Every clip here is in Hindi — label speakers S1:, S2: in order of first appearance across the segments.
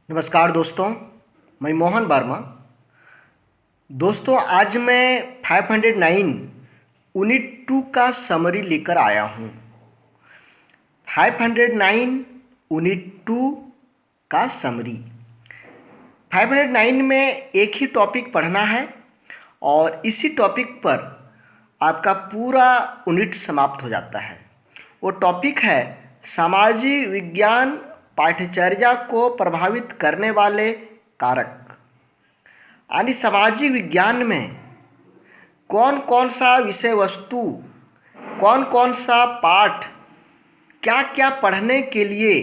S1: नमस्कार दोस्तों, मैं मोहन वर्मा। दोस्तों, आज मैं 509 यूनिट 2 का समरी लेकर आया हूँ। 509 यूनिट 2 का समरी। 509 में एक ही टॉपिक पढ़ना है और इसी टॉपिक पर आपका पूरा यूनिट समाप्त हो जाता है। वो टॉपिक है सामाजिक विज्ञान पाठ्यचर्या को प्रभावित करने वाले कारक। यानी सामाजिक विज्ञान में कौन कौन सा विषय वस्तु, कौन कौन सा पाठ, क्या क्या पढ़ने के लिए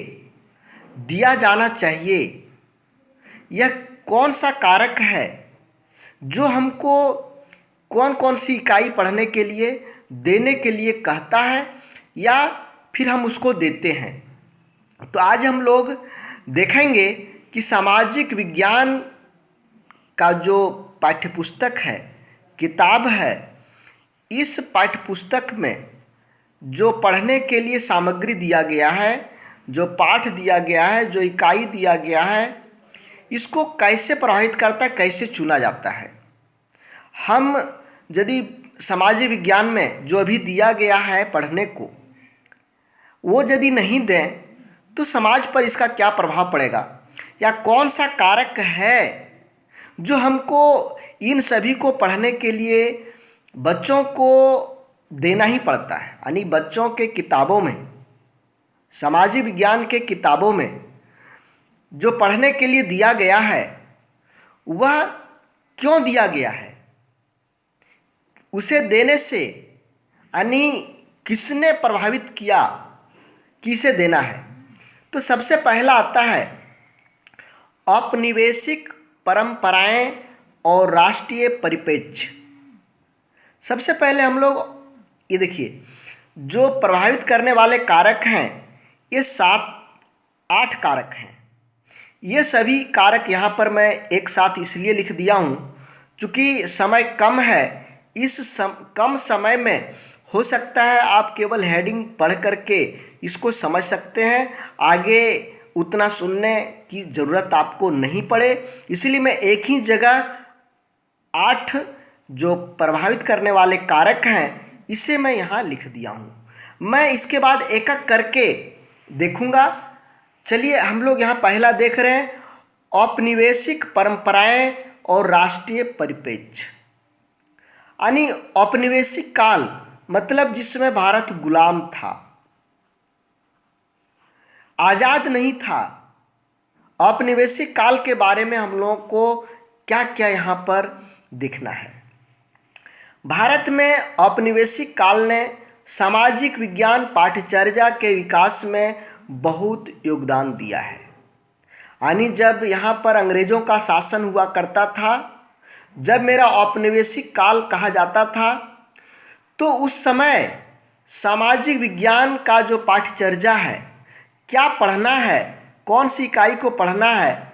S1: दिया जाना चाहिए, यह कौन सा कारक है जो हमको कौन कौन सी इकाई पढ़ने के लिए देने के लिए कहता है या फिर हम उसको देते हैं। तो आज हम लोग देखेंगे कि सामाजिक विज्ञान का जो पाठ्यपुस्तक है, किताब है, इस पाठ्यपुस्तक में जो पढ़ने के लिए सामग्री दिया गया है, जो पाठ दिया गया है, जो इकाई दिया गया है, इसको कैसे प्रभावित करता है, कैसे चुना जाता है। हम यदि सामाजिक विज्ञान में जो अभी दिया गया है पढ़ने को, वो यदि नहीं दें तो समाज पर इसका क्या प्रभाव पड़ेगा, या कौन सा कारक है जो हमको इन सभी को पढ़ने के लिए बच्चों को देना ही पड़ता है। यानी बच्चों के किताबों में, सामाजिक विज्ञान के किताबों में जो पढ़ने के लिए दिया गया है, वह क्यों दिया गया है, उसे देने से यानी किसने प्रभावित किया कि इसे देना है। तो सबसे पहला आता है औपनिवेशिक परंपराएं और राष्ट्रीय परिप्रेक्ष्य। सबसे पहले हम लोग ये देखिए, जो प्रभावित करने वाले कारक हैं, ये 7-8 कारक हैं। ये सभी कारक यहाँ पर मैं एक साथ इसलिए लिख दिया हूँ क्योंकि समय कम है। कम समय में हो सकता है आप केवल हेडिंग पढ़ करके इसको समझ सकते हैं, आगे उतना सुनने की ज़रूरत आपको नहीं पड़े। इसलिए मैं एक ही जगह 8 जो प्रभावित करने वाले कारक हैं, इसे मैं यहाँ लिख दिया हूँ। मैं इसके बाद एक एक करके देखूँगा। चलिए, हम लोग यहाँ पहला देख रहे हैं, औपनिवेशिक परंपराएं और राष्ट्रीय परिप्रेक्ष्य। यानी औपनिवेशिक काल मतलब जिसमें भारत गुलाम था, आज़ाद नहीं था। औपनिवेशिक काल के बारे में हम लोगों को क्या क्या यहाँ पर देखना है। भारत में औपनिवेशिक काल ने सामाजिक विज्ञान पाठ्यचर्या के विकास में बहुत योगदान दिया है। यानी जब यहाँ पर अंग्रेज़ों का शासन हुआ करता था, जब मेरा औपनिवेशिक काल कहा जाता था, तो उस समय सामाजिक विज्ञान का जो पाठ्यचर्या है, क्या पढ़ना है, कौन सी इकाई को पढ़ना है,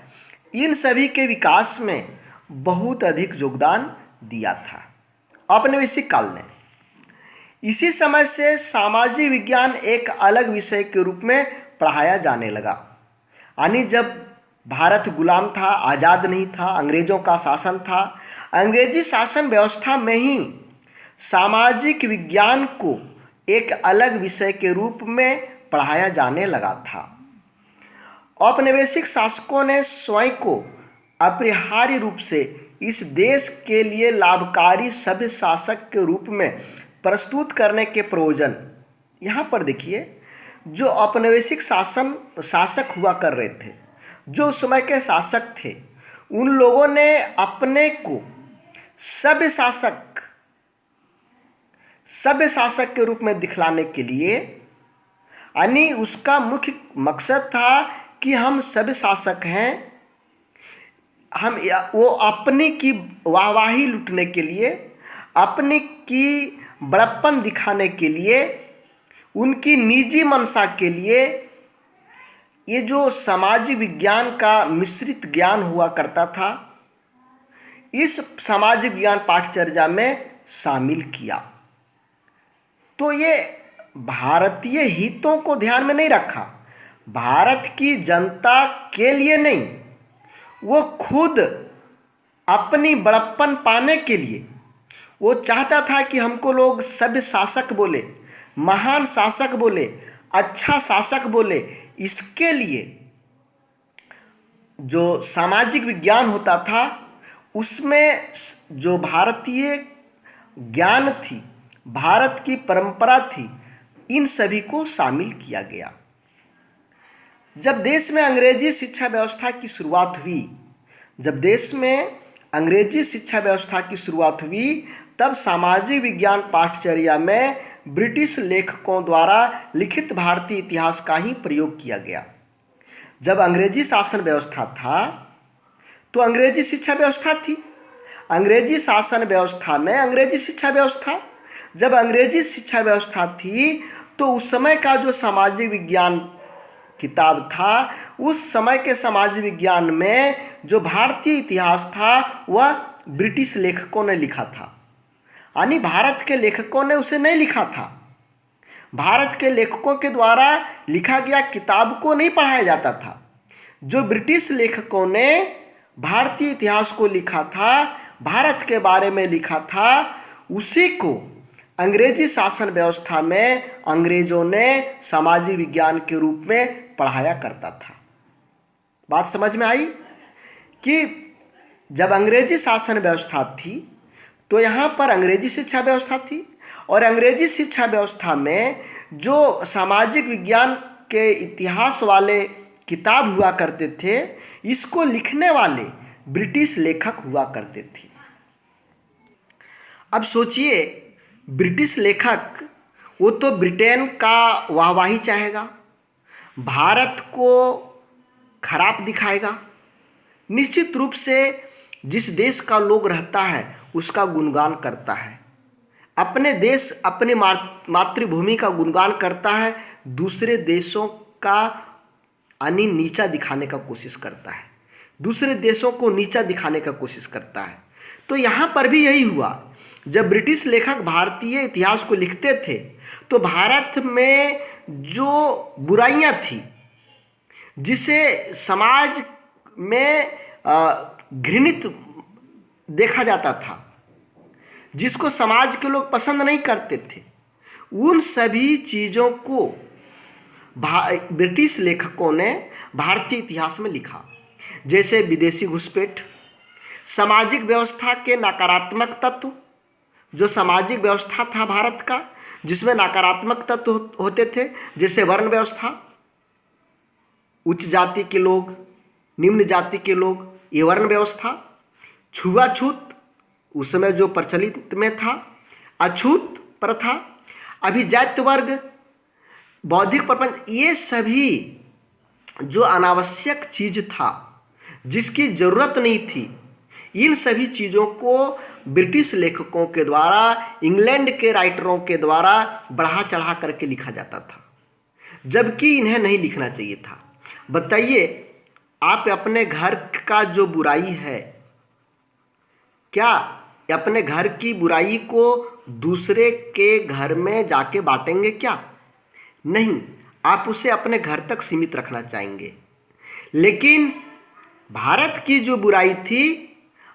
S1: इन सभी के विकास में बहुत अधिक योगदान दिया था औपनिवेशिक काल ने। इसी समय से सामाजिक विज्ञान एक अलग विषय के रूप में पढ़ाया जाने लगा। यानी जब भारत गुलाम था, आज़ाद नहीं था, अंग्रेज़ों का शासन था, अंग्रेजी शासन व्यवस्था में ही सामाजिक विज्ञान को एक अलग विषय के रूप में पढ़ाया जाने लगा था। औपनिवेशिक शासकों ने स्वयं को अपरिहार्य रूप से इस देश के लिए लाभकारी सभ्य शासक के रूप में प्रस्तुत करने के प्रयोजन, यहाँ पर देखिए, जो औपनिवेशिक शासक हुआ कर रहे थे, जो उस समय के शासक थे, उन लोगों ने अपने को सभ्य शासक के रूप में दिखलाने के लिए, यानी उसका मुख्य मकसद था कि हम सभ्य शासक हैं, वो अपने की वाहवाही लूटने के लिए, अपने की बड़प्पन दिखाने के लिए, उनकी निजी मंशा के लिए ये जो सामाजिक विज्ञान का मिश्रित ज्ञान हुआ करता था, इस सामाजिक विज्ञान पाठ्यचर्या में शामिल किया। तो ये भारतीय हितों को ध्यान में नहीं रखा, भारत की जनता के लिए नहीं, वो खुद अपनी बड़प्पन पाने के लिए वो चाहता था कि हमको लोग सभ्य शासक बोले, महान शासक बोले, अच्छा शासक बोले। इसके लिए जो सामाजिक विज्ञान होता था उसमें जो भारतीय ज्ञान थी, भारत की परंपरा थी, इन सभी को शामिल किया गया। जब देश में अंग्रेजी शिक्षा व्यवस्था की शुरुआत हुई, जब देश में अंग्रेजी शिक्षा व्यवस्था की शुरुआत हुई, तब सामाजिक विज्ञान पाठचर्या में ब्रिटिश लेखकों द्वारा लिखित भारतीय इतिहास का ही प्रयोग किया गया। जब अंग्रेजी शासन व्यवस्था था तो अंग्रेजी शिक्षा व्यवस्था थी, अंग्रेजी शासन व्यवस्था में अंग्रेजी शिक्षा व्यवस्था। जब अंग्रेजी शिक्षा व्यवस्था थी तो उस समय का जो सामाजिक विज्ञान किताब था, उस समय के समाज विज्ञान में जो भारतीय इतिहास था वह ब्रिटिश लेखकों ने लिखा था, यानी भारत के लेखकों ने उसे नहीं लिखा था। भारत के लेखकों के द्वारा लिखा गया किताब को नहीं पढ़ाया जाता था। जो ब्रिटिश लेखकों ने भारतीय इतिहास को लिखा था, भारत के बारे में लिखा था, उसी को अंग्रेजी शासन व्यवस्था में अंग्रेजों ने सामाजिक विज्ञान के रूप में पढ़ाया करता था। बात समझ में आई कि जब अंग्रेजी शासन व्यवस्था थी तो यहाँ पर अंग्रेजी शिक्षा व्यवस्था थी, और अंग्रेजी शिक्षा व्यवस्था में जो सामाजिक विज्ञान के इतिहास वाले किताब हुआ करते थे, इसको लिखने वाले ब्रिटिश लेखक हुआ करते थे। अब सोचिए, ब्रिटिश लेखक वो तो ब्रिटेन का वाहवाही चाहेगा, भारत को खराब दिखाएगा, निश्चित रूप से जिस देश का लोग रहता है उसका गुणगान करता है, अपने देश अपनी मातृभूमि का गुणगान करता है, दूसरे देशों का यानी नीचा दिखाने का कोशिश करता है, दूसरे देशों को नीचा दिखाने का कोशिश करता है। तो यहाँ पर भी यही हुआ। जब ब्रिटिश लेखक भारतीय इतिहास को लिखते थे तो भारत में जो बुराइयां थी, जिसे समाज में घृणित देखा जाता था, जिसको समाज के लोग पसंद नहीं करते थे, उन सभी चीज़ों को ब्रिटिश लेखकों ने भारतीय इतिहास में लिखा। जैसे विदेशी घुसपैठ, सामाजिक व्यवस्था के नकारात्मक तत्व, जो सामाजिक व्यवस्था था भारत का जिसमें नकारात्मक तत्व होते थे, जैसे वर्ण व्यवस्था, उच्च जाति के लोग, निम्न जाति के लोग, ये वर्ण व्यवस्था, छुआछूत उस समय जो प्रचलित में था, अछूत प्रथा, अभिजात्य वर्ग, बौद्धिक प्रपंच, ये सभी जो अनावश्यक चीज था, जिसकी जरूरत नहीं थी, इन सभी चीज़ों को ब्रिटिश लेखकों के द्वारा, इंग्लैंड के राइटरों के द्वारा बढ़ा चढ़ा करके लिखा जाता था, जबकि इन्हें नहीं लिखना चाहिए था। बताइए, आप अपने घर का जो बुराई है, क्या अपने घर की बुराई को दूसरे के घर में जाके बांटेंगे क्या? नहीं, आप उसे अपने घर तक सीमित रखना चाहेंगे। लेकिन भारत की जो बुराई थी,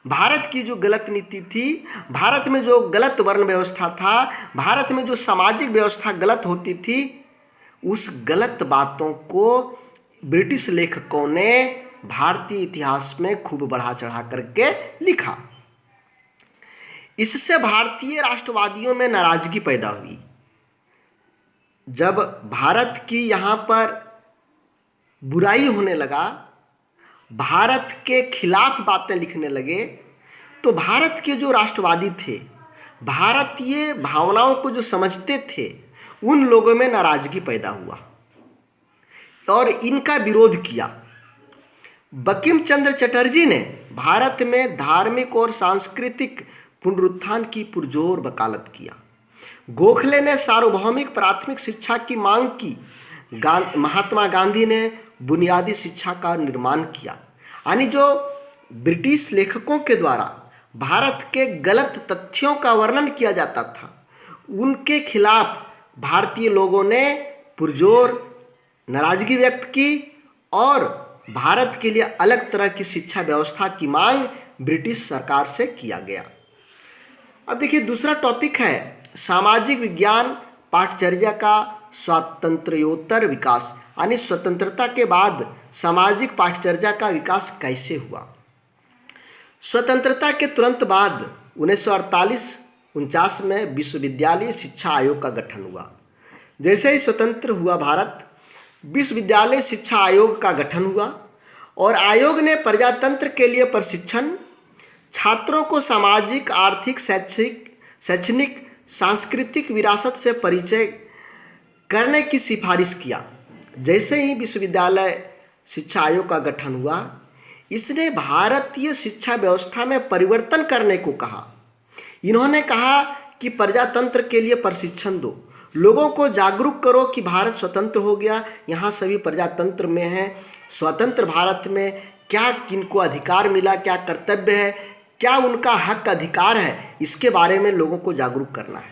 S1: भारत की जो गलत नीति थी, भारत में जो गलत वर्ण व्यवस्था था, भारत में जो सामाजिक व्यवस्था गलत होती थी, उस गलत बातों को ब्रिटिश लेखकों ने भारतीय इतिहास में खूब बढ़ा चढ़ा करके लिखा। इससे भारतीय राष्ट्रवादियों में नाराजगी पैदा हुई। जब भारत की यहाँ पर बुराई होने लगा, भारत के खिलाफ बातें लिखने लगे, तो भारत के जो राष्ट्रवादी थे, भारतीय भावनाओं को जो समझते थे, उन लोगों में नाराजगी पैदा हुआ और इनका विरोध किया। बंकिम चंद्र चटर्जी ने भारत में धार्मिक और सांस्कृतिक पुनरुत्थान की पुरजोर वकालत किया। गोखले ने सार्वभौमिक प्राथमिक शिक्षा की मांग की। महात्मा गांधी ने बुनियादी शिक्षा का निर्माण किया। यानी जो ब्रिटिश लेखकों के द्वारा भारत के गलत तथ्यों का वर्णन किया जाता था, उनके खिलाफ भारतीय लोगों ने पुरजोर नाराजगी व्यक्त की और भारत के लिए अलग तरह की शिक्षा व्यवस्था की मांग ब्रिटिश सरकार से किया गया। अब देखिए दूसरा टॉपिक है सामाजिक विज्ञान पाठचर्या का स्वातंत्र्योत्तर विकास, यानी स्वतंत्रता के बाद सामाजिक पाठचर्या का विकास कैसे हुआ। स्वतंत्रता के तुरंत बाद 1948-49 में विश्वविद्यालय शिक्षा आयोग का गठन हुआ। जैसे ही स्वतंत्र हुआ भारत, विश्वविद्यालय शिक्षा आयोग का गठन हुआ और आयोग ने प्रजातंत्र के लिए प्रशिक्षण, छात्रों को सामाजिक, आर्थिक, शैक्षणिक, सांस्कृतिक विरासत से परिचय करने की सिफारिश किया। जैसे ही विश्वविद्यालय शिक्षा आयोग का गठन हुआ, इसने भारतीय शिक्षा व्यवस्था में परिवर्तन करने को कहा। इन्होंने कहा कि प्रजातंत्र के लिए प्रशिक्षण दो, लोगों को जागरूक करो कि भारत स्वतंत्र हो गया, यहाँ सभी प्रजातंत्र में हैं। स्वतंत्र भारत में क्या किनको अधिकार मिला, क्या कर्तव्य है, क्या उनका हक अधिकार है, इसके बारे में लोगों को जागरूक करना है।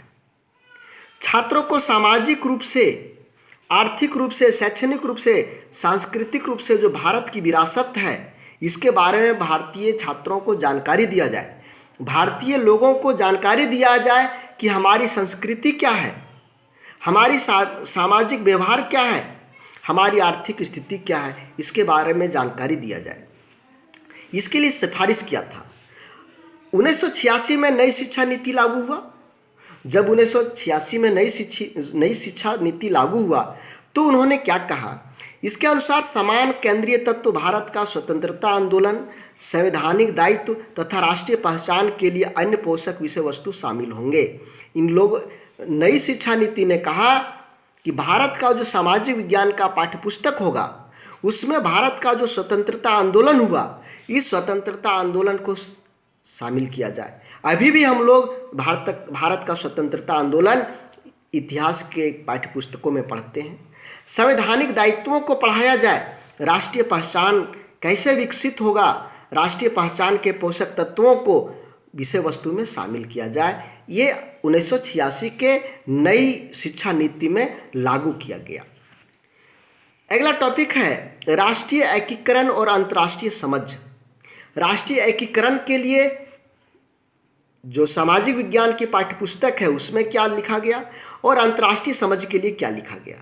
S1: छात्रों को सामाजिक रूप से, आर्थिक रूप से, शैक्षणिक रूप से, सांस्कृतिक रूप से जो भारत की विरासत है, इसके बारे में भारतीय छात्रों को जानकारी दिया जाए, भारतीय लोगों को जानकारी दिया जाए कि हमारी संस्कृति क्या है, हमारी सामाजिक व्यवहार क्या है, हमारी आर्थिक स्थिति क्या है, इसके बारे में जानकारी दिया जाए। इसके लिए सिफारिश किया था। 1986 में नई शिक्षा नीति लागू हुआ। जब 1986 में नई शिक्षा नीति लागू हुआ तो उन्होंने क्या कहा, इसके अनुसार समान केंद्रीय तत्व भारत का स्वतंत्रता आंदोलन, संवैधानिक दायित्व तथा राष्ट्रीय पहचान के लिए अन्य पोषक विषय वस्तु शामिल होंगे। इन लोग नई शिक्षा नीति ने कहा कि भारत का जो सामाजिक विज्ञान का पाठ्यपुस्तक होगा, उसमें भारत का जो स्वतंत्रता आंदोलन हुआ, इस स्वतंत्रता आंदोलन को शामिल किया जाए। अभी भी हम लोग भारत का स्वतंत्रता आंदोलन इतिहास के पाठ्यपुस्तकों में पढ़ते हैं। संवैधानिक दायित्वों को पढ़ाया जाए, राष्ट्रीय पहचान कैसे विकसित होगा, राष्ट्रीय पहचान के पोषक तत्वों को विषय वस्तु में शामिल किया जाए। ये 1986 के नई शिक्षा नीति में लागू किया गया। अगला टॉपिक है राष्ट्रीय एकीकरण और अंतर्राष्ट्रीय समझ। राष्ट्रीय एकीकरण के लिए जो सामाजिक विज्ञान की पाठ्यपुस्तक है उसमें क्या लिखा गया और अंतर्राष्ट्रीय समझ के लिए क्या लिखा गया।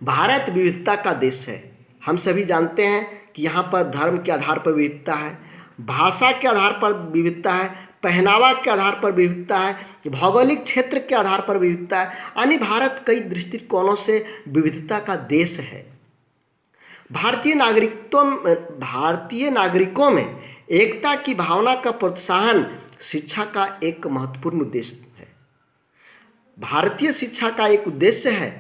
S1: भारत विविधता का देश है। हम सभी जानते हैं कि यहाँ पर धर्म के आधार पर विविधता है, भाषा के आधार पर विविधता है, पहनावा के आधार पर विविधता है, भौगोलिक क्षेत्र के आधार पर विविधता है। यानी भारत कई दृष्टिकोणों से विविधता का देश है। भारतीय नागरिकों में एकता की भावना का प्रोत्साहन शिक्षा का एक महत्वपूर्ण उद्देश्य है। भारतीय शिक्षा का एक उद्देश्य है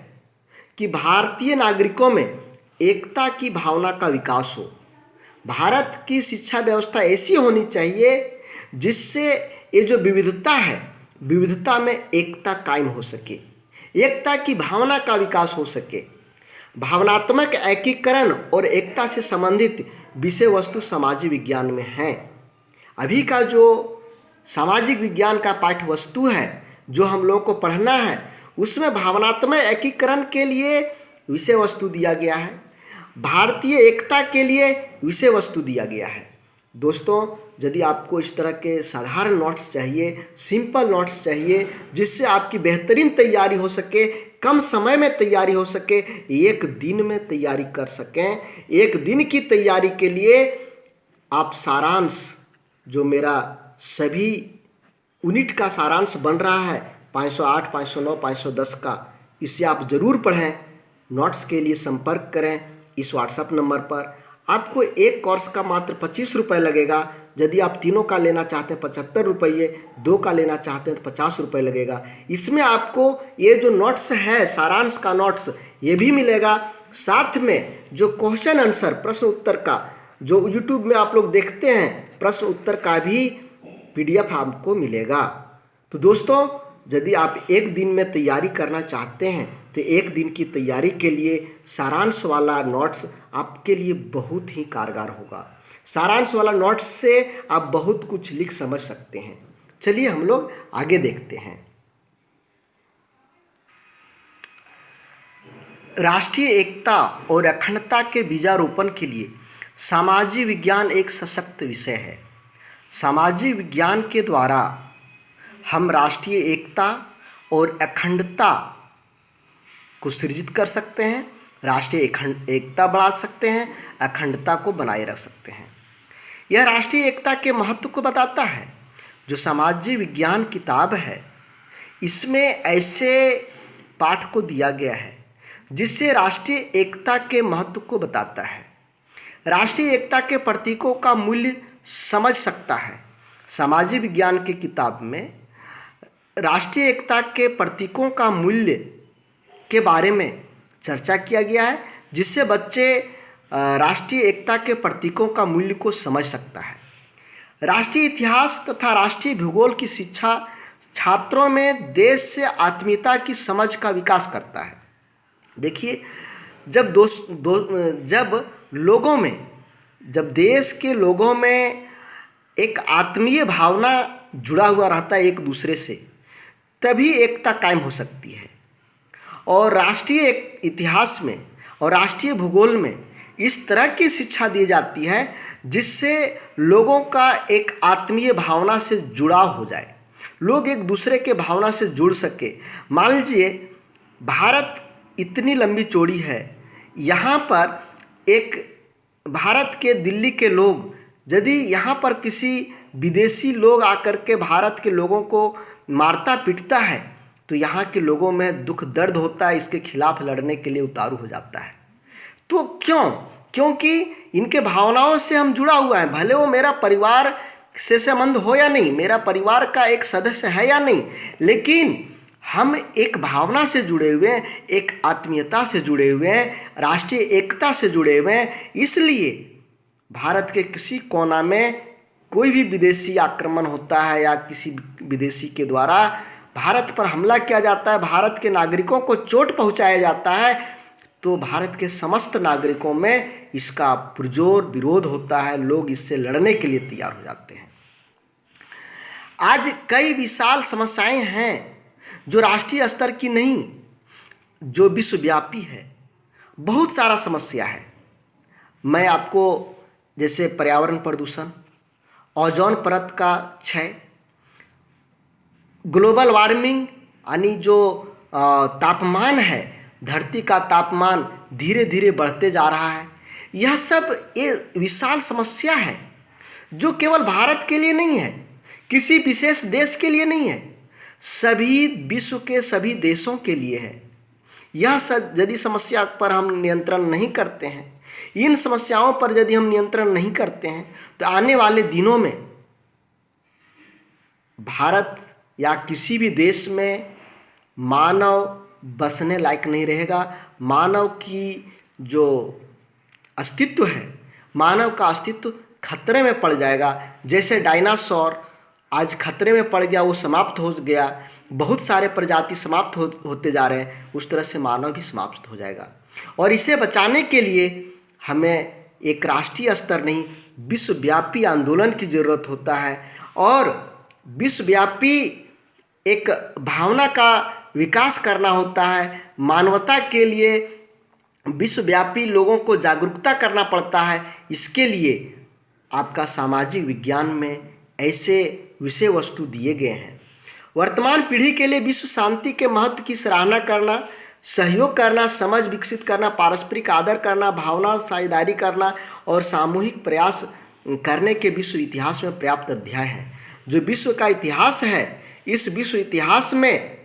S1: कि भारतीय नागरिकों में एकता की भावना का विकास हो। भारत की शिक्षा व्यवस्था ऐसी होनी चाहिए जिससे ये जो विविधता है, विविधता में एकता कायम हो सके, एकता की भावना का विकास हो सके। भावनात्मक एकीकरण और एकता से संबंधित विषय वस्तु सामाजिक विज्ञान में हैं। अभी का जो सामाजिक विज्ञान का पाठ्य वस्तु है जो हम लोगों को पढ़ना है, उसमें भावनात्मक एकीकरण के लिए विषय वस्तु दिया गया है, भारतीय एकता के लिए विषय वस्तु दिया गया है। दोस्तों, यदि आपको इस तरह के साधारण नोट्स चाहिए, सिंपल नोट्स चाहिए, जिससे आपकी बेहतरीन तैयारी हो सके, कम समय में तैयारी हो सके, एक दिन में तैयारी कर सकें, एक दिन की तैयारी के लिए आप सारांश, जो मेरा सभी यूनिट का सारांश बन रहा है 508, 509, 510 का, इसे आप ज़रूर पढ़ें। नोट्स के लिए संपर्क करें इस व्हाट्सएप नंबर पर। आपको एक कोर्स का मात्र 25 रुपये लगेगा। यदि आप तीनों का लेना चाहते हैं 75 रुपये, 2 का लेना चाहते हैं तो 50 रुपये लगेगा। इसमें आपको ये जो नोट्स है, सारांश का नोट्स, ये भी मिलेगा। साथ में जो क्वेश्चन आंसर, प्रश्न उत्तर का, जो यूट्यूब में आप लोग देखते हैं, प्रश्न उत्तर का भी PDF आपको मिलेगा। तो दोस्तों, यदि आप एक दिन में तैयारी करना चाहते हैं तो एक दिन की तैयारी के लिए सारांश वाला नोट्स आपके लिए बहुत ही कारगर होगा। सारांश वाला नोट्स से आप बहुत कुछ लिख समझ सकते हैं। चलिए हम लोग आगे देखते हैं। राष्ट्रीय एकता और अखंडता के बीजारोपण के लिए सामाजिक विज्ञान एक सशक्त विषय है। सामाजिक विज्ञान के द्वारा हम राष्ट्रीय एकता और अखंडता को सृजित कर सकते हैं, राष्ट्रीय एकता बढ़ा सकते हैं, अखंडता को बनाए रख सकते हैं। यह राष्ट्रीय एकता के महत्व को बताता है। जो सामाजिक विज्ञान किताब है, इसमें ऐसे पाठ को दिया गया है जिससे राष्ट्रीय एकता के महत्व को बताता है, राष्ट्रीय एकता के प्रतीकों का मूल्य समझ सकता है। सामाजिक विज्ञान की किताब में राष्ट्रीय एकता के प्रतीकों का मूल्य के बारे में चर्चा किया गया है, जिससे बच्चे राष्ट्रीय एकता के प्रतीकों का मूल्य को समझ सकता है। राष्ट्रीय इतिहास तथा राष्ट्रीय भूगोल की शिक्षा छात्रों में देश से आत्मीयता की समझ का विकास करता है। देखिए, जब देश के लोगों में एक आत्मीय भावना जुड़ा हुआ रहता है एक दूसरे से, तभी एकता कायम हो सकती है। और राष्ट्रीय इतिहास में और राष्ट्रीय भूगोल में इस तरह की शिक्षा दी जाती है जिससे लोगों का एक आत्मीय भावना से जुड़ाव हो जाए, लोग एक दूसरे के भावना से जुड़ सके। मान लीजिए, भारत इतनी लंबी चौड़ी है, यहाँ पर एक भारत के दिल्ली के लोग यदि यहाँ पर किसी विदेशी लोग आकर के भारत के लोगों को मारता पीटता है तो यहाँ के लोगों में दुख दर्द होता है, इसके खिलाफ लड़ने के लिए उतारू हो जाता है। तो क्योंकि इनके भावनाओं से हम जुड़ा हुआ है, भले वो मेरा परिवार से संबंध हो या नहीं, मेरा परिवार का एक सदस्य है या नहीं, लेकिन हम एक भावना से जुड़े हुए हैं, एक आत्मीयता से जुड़े हुए हैं, राष्ट्रीय एकता से जुड़े हुए हैं। इसलिए भारत के किसी कोना में कोई भी विदेशी आक्रमण होता है या किसी विदेशी के द्वारा भारत पर हमला किया जाता है, भारत के नागरिकों को चोट पहुंचाया जाता है, तो भारत के समस्त नागरिकों में इसका पुरजोर विरोध होता है, लोग इससे लड़ने के लिए तैयार हो जाते हैं। आज कई विशाल समस्याएं हैं जो राष्ट्रीय स्तर की नहीं, जो विश्वव्यापी है। बहुत सारा समस्या है। मैं आपको जैसे पर्यावरण प्रदूषण, ओजोन परत का क्षय, ग्लोबल वार्मिंग यानी जो तापमान है, धरती का तापमान धीरे धीरे बढ़ते जा रहा है, यह सब एक विशाल समस्या है जो केवल भारत के लिए नहीं है, किसी विशेष देश के लिए नहीं है, सभी विश्व के सभी देशों के लिए है। यह सब यदि समस्या पर हम नियंत्रण नहीं करते हैं, इन समस्याओं पर यदि हम नियंत्रण नहीं करते हैं, तो आने वाले दिनों में भारत या किसी भी देश में मानव बसने लायक नहीं रहेगा। मानव की जो अस्तित्व है, मानव का अस्तित्व खतरे में पड़ जाएगा। जैसे डायनासोर आज खतरे में पड़ गया, वो समाप्त हो गया, बहुत सारे प्रजाति समाप्त होते जा रहे हैं, उस तरह से मानव भी समाप्त हो जाएगा। और इसे बचाने के लिए हमें एक राष्ट्रीय स्तर नहीं, विश्वव्यापी आंदोलन की ज़रूरत होता है और विश्वव्यापी एक भावना का विकास करना होता है। मानवता के लिए विश्वव्यापी लोगों को जागरूकता करना पड़ता है। इसके लिए आपका सामाजिक विज्ञान में ऐसे विषय वस्तु दिए गए हैं। वर्तमान पीढ़ी के लिए विश्व शांति के महत्व की सराहना करना, सहयोग करना, समझ विकसित करना, पारस्परिक आदर करना, भावना साझेदारी करना और सामूहिक प्रयास करने के विश्व इतिहास में पर्याप्त अध्याय हैं। जो विश्व का इतिहास है, इस विश्व इतिहास में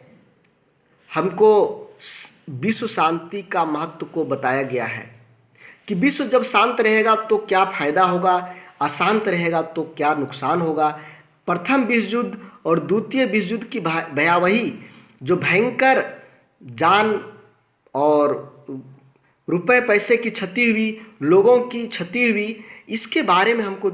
S1: हमको विश्व शांति का महत्व को बताया गया है कि विश्व जब शांत रहेगा तो क्या फायदा होगा, अशांत रहेगा तो क्या नुकसान होगा। प्रथम विश्व युद्ध और द्वितीय विश्व युद्ध की भयावही, जो भयंकर जान और रुपए पैसे की क्षति हुई, लोगों की क्षति हुई, इसके बारे में हमको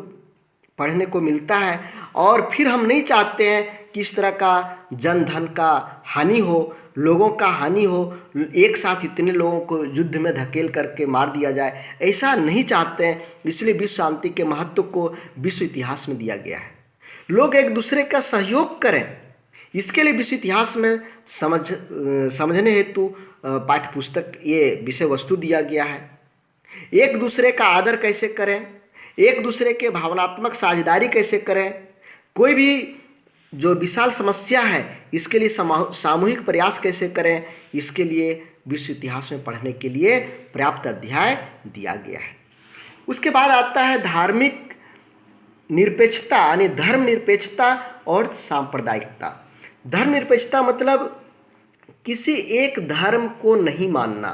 S1: पढ़ने को मिलता है। और फिर हम नहीं चाहते हैं कि इस तरह का जन धन का हानि हो, लोगों का हानि हो, एक साथ इतने लोगों को युद्ध में धकेल करके मार दिया जाए, ऐसा नहीं चाहते हैं। इसलिए विश्व शांति के महत्व को विश्व इतिहास में दिया गया है। लोग एक दूसरे का सहयोग करें, इसके लिए विश्व इतिहास में समझने हेतु पाठ्य पुस्तक ये विषय वस्तु दिया गया है। एक दूसरे का आदर कैसे करें, एक दूसरे के भावनात्मक साझेदारी कैसे करें, कोई भी जो विशाल समस्या है इसके लिए सामूहिक प्रयास कैसे करें, इसके लिए विश्व इतिहास में पढ़ने के लिए पर्याप्त अध्याय दिया गया है। उसके बाद आता है धार्मिक निरपेक्षता यानी धर्म निरपेक्षता और सांप्रदायिकता। धर्म निरपेक्षता मतलब किसी एक धर्म को नहीं मानना,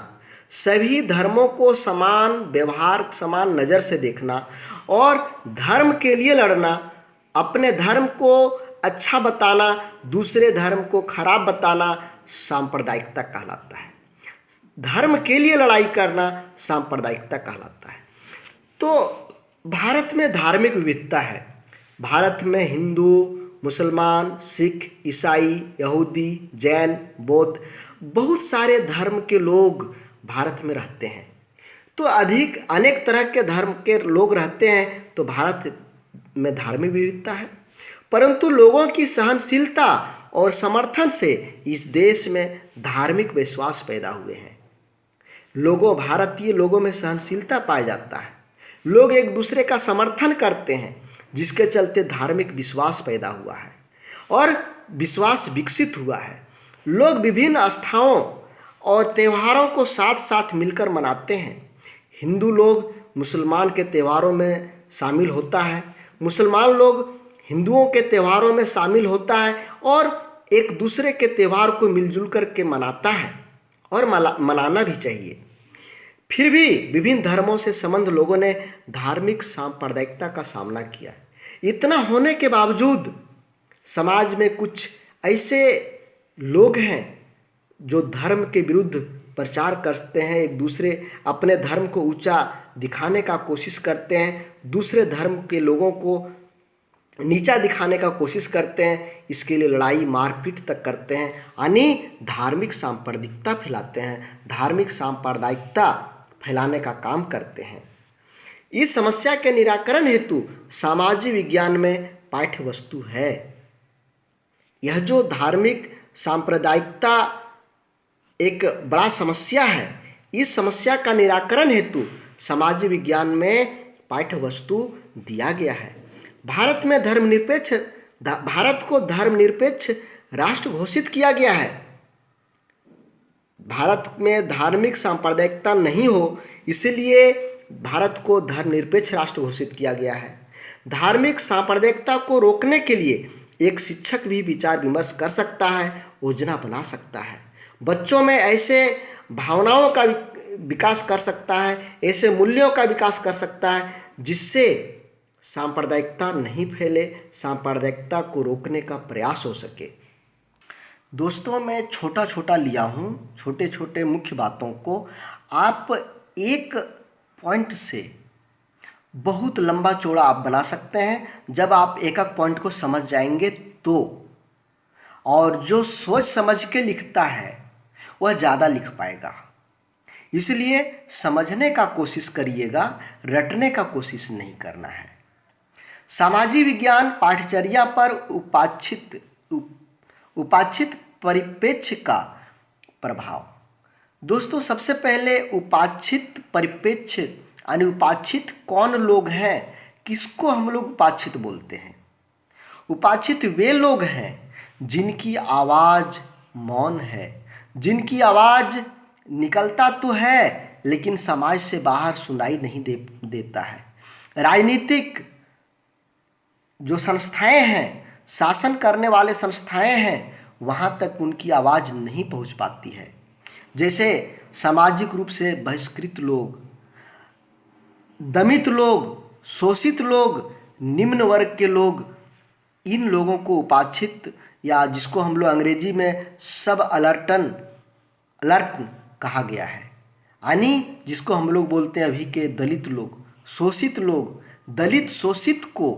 S1: सभी धर्मों को समान व्यवहार, समान नज़र से देखना और धर्म के लिए लड़ना, अपने धर्म को अच्छा बताना, दूसरे धर्म को खराब बताना सांप्रदायिकता कहलाता है। धर्म के लिए लड़ाई करना सांप्रदायिकता कहलाता है। तो भारत में धार्मिक विविधता है। भारत में हिंदू, मुसलमान, सिख, ईसाई, यहूदी, जैन, बौद्ध, बहुत सारे धर्म के लोग भारत में रहते हैं। तो अनेक तरह के धर्म के लोग रहते हैं, तो भारत में धार्मिक विविधता है। परंतु लोगों की सहनशीलता और समर्थन से इस देश में धार्मिक विश्वास पैदा हुए हैं। भारतीय लोगों में सहनशीलता पाया जाता है। लोग एक दूसरे का समर्थन करते हैं, जिसके चलते धार्मिक विश्वास पैदा हुआ है और विश्वास विकसित हुआ है। लोग विभिन्न आस्थाओं और त्योहारों को साथ साथ मिलकर मनाते हैं। हिंदू लोग मुसलमान के त्योहारों में शामिल होता है, मुसलमान लोग हिंदुओं के त्योहारों में शामिल होता है और एक दूसरे के त्यौहार को मिलजुल कर के मनाता है और मनाना भी चाहिए। फिर भी विभिन्न धर्मों से संबंध लोगों ने धार्मिक सांप्रदायिकता का सामना किया है। इतना होने के बावजूद समाज में कुछ ऐसे लोग हैं जो धर्म के विरुद्ध प्रचार करते हैं, एक दूसरे अपने धर्म को ऊंचा दिखाने का कोशिश करते हैं, दूसरे धर्म के लोगों को नीचा दिखाने का कोशिश करते हैं, इसके लिए लड़ाई मारपीट तक करते हैं, यानी धार्मिक सांप्रदायिकता फैलाते हैं, धार्मिक सांप्रदायिकता फैलाने का काम करते हैं। इस समस्या के निराकरण हेतु सामाजिक विज्ञान में पाठ्य वस्तु है। यह जो धार्मिक सांप्रदायिकता एक बड़ा समस्या है, इस समस्या का निराकरण हेतु सामाजिक विज्ञान में पाठ्य वस्तु दिया गया है। भारत को धर्मनिरपेक्ष राष्ट्र घोषित किया गया है। भारत में धार्मिक सांप्रदायिकता नहीं हो, इसलिए भारत को धर्मनिरपेक्ष राष्ट्र घोषित किया गया है। धार्मिक सांप्रदायिकता को रोकने के लिए एक शिक्षक भी विचार विमर्श कर सकता है, योजना बना सकता है, बच्चों में ऐसे भावनाओं का विकास कर सकता है, ऐसे मूल्यों का विकास कर सकता है जिससे सांप्रदायिकता नहीं फैले, सांप्रदायिकता को रोकने का प्रयास हो सके। दोस्तों, मैं छोटा छोटा लिया हूँ, छोटे छोटे मुख्य बातों को आप एक पॉइंट से बहुत लंबा चौड़ा आप बना सकते हैं जब आप एक एक पॉइंट को समझ जाएंगे तो। और जो सोच समझ के लिखता है वह ज़्यादा लिख पाएगा, इसलिए समझने का कोशिश करिएगा, रटने का कोशिश नहीं करना है। सामाजिक विज्ञान पाठ्यचर्या पर उपाक्षित परिप्रेक्ष्य का प्रभाव। दोस्तों, सबसे पहले उपाक्षित परिप्रेक्ष्य यानी उपाक्षित कौन लोग हैं, किसको हम लोग उपाक्षित बोलते हैं। उपाक्षित वे लोग हैं जिनकी आवाज़ मौन है, जिनकी आवाज़ निकलता तो है लेकिन समाज से बाहर सुनाई नहीं देता है। राजनीतिक जो संस्थाएं हैं, शासन करने वाले संस्थाएं हैं, वहाँ तक उनकी आवाज़ नहीं पहुँच पाती है। जैसे सामाजिक रूप से बहिष्कृत लोग, दमित लोग, शोषित लोग, निम्न वर्ग के लोग, इन लोगों को उपाक्षित या जिसको हम लोग अंग्रेजी में सब अलर्ट कहा गया है, यानी जिसको हम लोग बोलते हैं अभी के दलित लोग, शोषित लोग, दलित शोषित को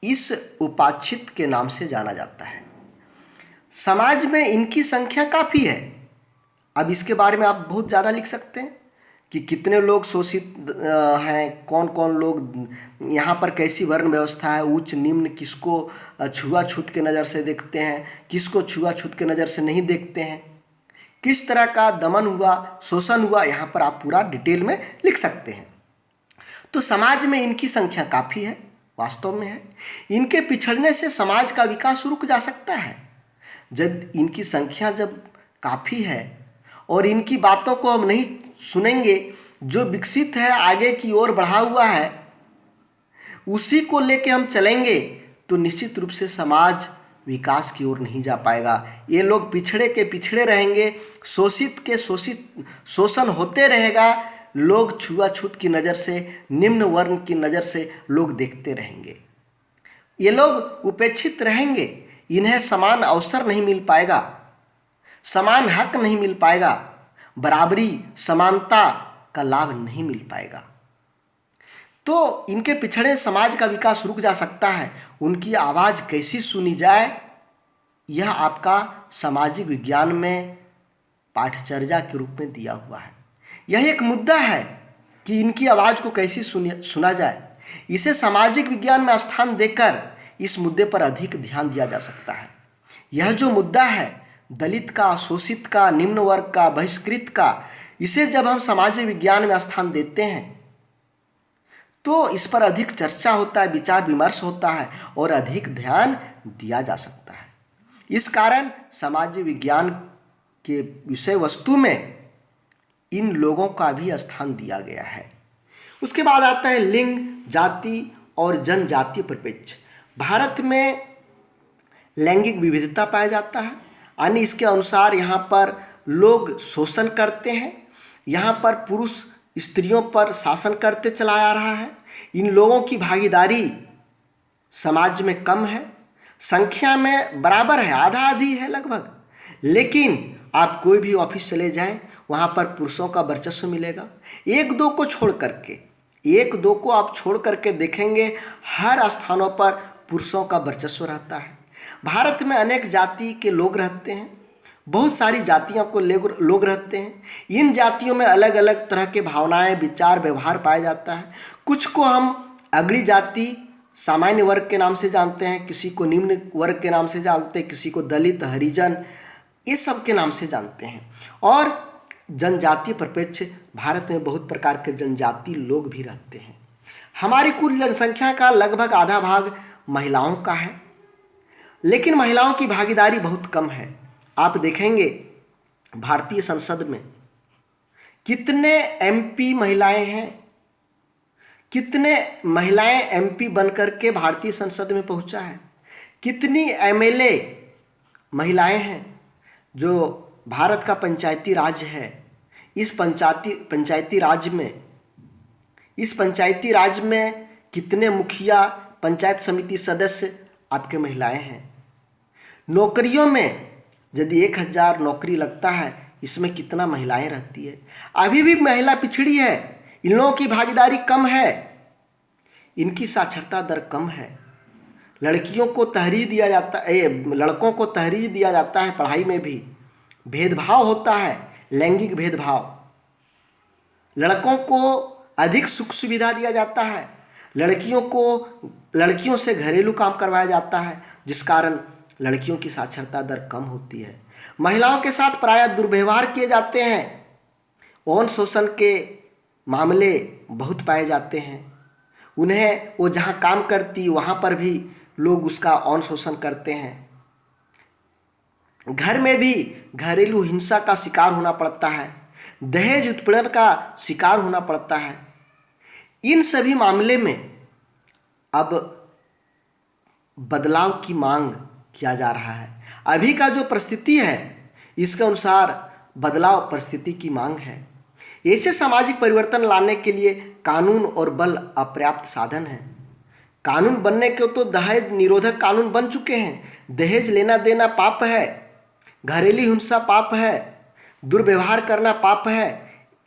S1: इस उपाक्षित के नाम से जाना जाता है। समाज में इनकी संख्या काफ़ी है। अब इसके बारे में आप बहुत ज़्यादा लिख सकते हैं कि कितने लोग शोषित हैं, कौन कौन लोग, यहाँ पर कैसी वर्ण व्यवस्था है, उच्च निम्न, किसको छुआछूत के नज़र से देखते हैं, किसको छुआछूत के नज़र से नहीं देखते हैं, किस तरह का दमन हुआ, शोषण हुआ, यहाँ पर आप पूरा डिटेल में लिख सकते हैं। तो समाज में इनकी संख्या काफ़ी है, वास्तव में है। इनके पिछड़ने से समाज का विकास रुक जा सकता है। जब इनकी संख्या जब काफ़ी है और इनकी बातों को हम नहीं सुनेंगे, जो विकसित है, आगे की ओर बढ़ा हुआ है, उसी को लेके हम चलेंगे, तो निश्चित रूप से समाज विकास की ओर नहीं जा पाएगा। ये लोग पिछड़े के पिछड़े रहेंगे, शोषित के शोषित, शोषण होते रहेगा, लोग छुआछूत की नज़र से, निम्न वर्ण की नज़र से लोग देखते रहेंगे। ये लोग उपेक्षित रहेंगे, इन्हें समान अवसर नहीं मिल पाएगा, समान हक नहीं मिल पाएगा, बराबरी, समानता का लाभ नहीं मिल पाएगा। तो इनके पिछड़े समाज का विकास रुक जा सकता है। उनकी आवाज़ कैसी सुनी जाए, यह आपका सामाजिक विज्ञान में पाठचर्या के रूप में दिया हुआ है। यह एक मुद्दा है कि इनकी आवाज़ को कैसे सुना जाए। इसे सामाजिक विज्ञान में स्थान देकर इस मुद्दे पर अधिक ध्यान दिया जा सकता है। यह जो मुद्दा है दलित का, शोषित का, निम्न वर्ग का, बहिष्कृत का, इसे जब हम सामाजिक विज्ञान में स्थान देते हैं तो इस पर अधिक चर्चा होता है, विचार विमर्श होता है और अधिक ध्यान दिया जा सकता है। इस कारण सामाजिक विज्ञान के विषय वस्तु में इन लोगों का भी स्थान दिया गया है। उसके बाद आता है लिंग, जाति और जनजातीय परिप्रेक्ष्य। भारत में लैंगिक विविधता पाया जाता है, यानी इसके अनुसार यहाँ पर लोग शोषण करते हैं। यहाँ पर पुरुष स्त्रियों पर शासन करते चला आ रहा है। इन लोगों की भागीदारी समाज में कम है, संख्या में बराबर है, आधा आधी है लगभग, लेकिन आप कोई भी ऑफिस चले जाएं, वहाँ पर पुरुषों का वर्चस्व मिलेगा। एक दो को छोड़ करके, एक दो को आप छोड़ करके देखेंगे, हर स्थानों पर पुरुषों का वर्चस्व रहता है। भारत में अनेक जाति के लोग रहते हैं, बहुत सारी जातियों को लोग रहते हैं। इन जातियों में अलग अलग तरह के भावनाएं, विचार, व्यवहार पाया जाता है। कुछ को हम अगड़ी जाति, सामान्य वर्ग के नाम से जानते हैं, किसी को निम्न वर्ग के नाम से जानते हैं, किसी को दलित, हरिजन, ये सब के नाम से जानते हैं। और जनजातीय परिप्रेक्ष्य, भारत में बहुत प्रकार के जनजाति लोग भी रहते हैं। हमारी कुल जनसंख्या का लगभग आधा भाग महिलाओं का है, लेकिन महिलाओं की भागीदारी बहुत कम है। आप देखेंगे भारतीय संसद में कितने एमपी महिलाएं हैं, कितने महिलाएं एमपी बनकर के भारतीय संसद में पहुंचा है, कितनी एमएलए महिलाएं हैं। जो भारत का पंचायती राज है, इस पंचायती राज में कितने मुखिया, पंचायत समिति सदस्य आपके महिलाएं हैं। नौकरियों में यदि 1000 नौकरी लगता है, इसमें कितना महिलाएं रहती है। अभी भी महिला पिछड़ी है, इन लोगों की भागीदारी कम है, इनकी साक्षरता दर कम है। लड़कियों को तरजीह दिया जाता है, लड़कों को तरजीह दिया जाता है, पढ़ाई में भी भेदभाव होता है, लैंगिक भेदभाव। लड़कों को अधिक सुख सुविधा दिया जाता है, लड़कियों से घरेलू काम करवाया जाता है, जिस कारण लड़कियों की साक्षरता दर कम होती है। महिलाओं के साथ प्रायः दुर्व्यवहार किए जाते हैं, यौन शोषण के मामले बहुत पाए जाते हैं। उन्हें, वो जहाँ काम करती वहाँ पर भी लोग उसका यौन शोषण करते हैं। घर में भी घरेलू हिंसा का शिकार होना पड़ता है, दहेज उत्पीड़न का शिकार होना पड़ता है। इन सभी मामले में अब बदलाव की मांग किया जा रहा है। अभी का जो परिस्थिति है, इसके अनुसार बदलाव परिस्थिति की मांग है। ऐसे सामाजिक परिवर्तन लाने के लिए कानून और बल अपर्याप्त साधन है। कानून बनने के तो दहेज निरोधक कानून बन चुके हैं। दहेज लेना देना पाप है, घरेलू हिंसा पाप है, दुर्व्यवहार करना पाप है,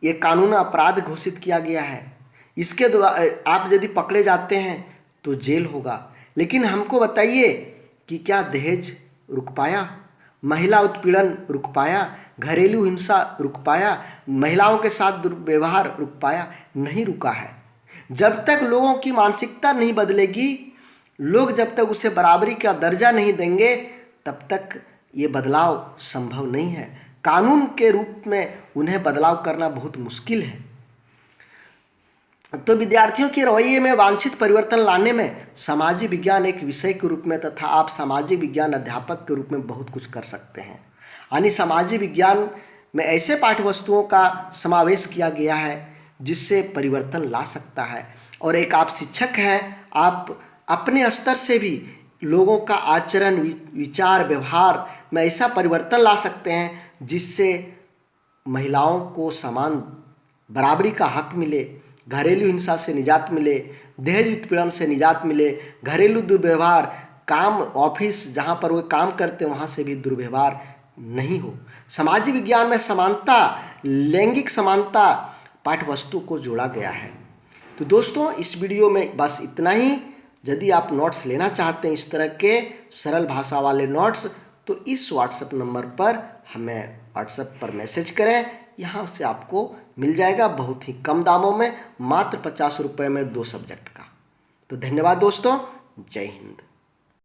S1: ये कानून अपराध घोषित किया गया है। इसके द्वारा आप यदि पकड़े जाते हैं तो जेल होगा। लेकिन हमको बताइए कि क्या दहेज रुक पाया? महिला उत्पीड़न रुक पाया, घरेलू हिंसा रुक पाया, महिलाओं के साथ दुर्व्यवहार रुक पाया? नहीं रुका है। जब तक लोगों की मानसिकता नहीं बदलेगी, लोग जब तक उसे बराबरी का दर्जा नहीं देंगे, तब तक ये बदलाव संभव नहीं है। कानून के रूप में उन्हें बदलाव करना बहुत मुश्किल है। तो विद्यार्थियों के रवैये में वांछित परिवर्तन लाने में सामाजिक विज्ञान एक विषय के रूप में तथा आप सामाजिक विज्ञान अध्यापक के रूप में बहुत कुछ कर सकते हैं। यानी सामाजिक विज्ञान में ऐसे पाठ्यवस्तुओं का समावेश किया गया है जिससे परिवर्तन ला सकता है। और एक आप शिक्षक हैं, आप अपने स्तर से भी लोगों का आचरण, विचार, व्यवहार में ऐसा परिवर्तन ला सकते हैं जिससे महिलाओं को समान बराबरी का हक मिले, घरेलू हिंसा से निजात मिले, दहेज उत्पीड़न से निजात मिले, घरेलू दुर्व्यवहार, काम, ऑफिस जहाँ पर वो काम करते हैं वहाँ से भी दुर्व्यवहार नहीं हो। सामाजिक विज्ञान में समानता, लैंगिक समानता पाठ्यवस्तु को जोड़ा गया है। तो दोस्तों, इस वीडियो में बस इतना ही। यदि आप नोट्स लेना चाहते हैं इस तरह के सरल भाषा वाले नोट्स, तो इस व्हाट्सएप नंबर पर हमें व्हाट्सएप पर मैसेज करें। यहाँ से आपको मिल जाएगा बहुत ही कम दामों में, मात्र 50 रुपये में 2 सब्जेक्ट का। तो धन्यवाद दोस्तों, जय हिंद।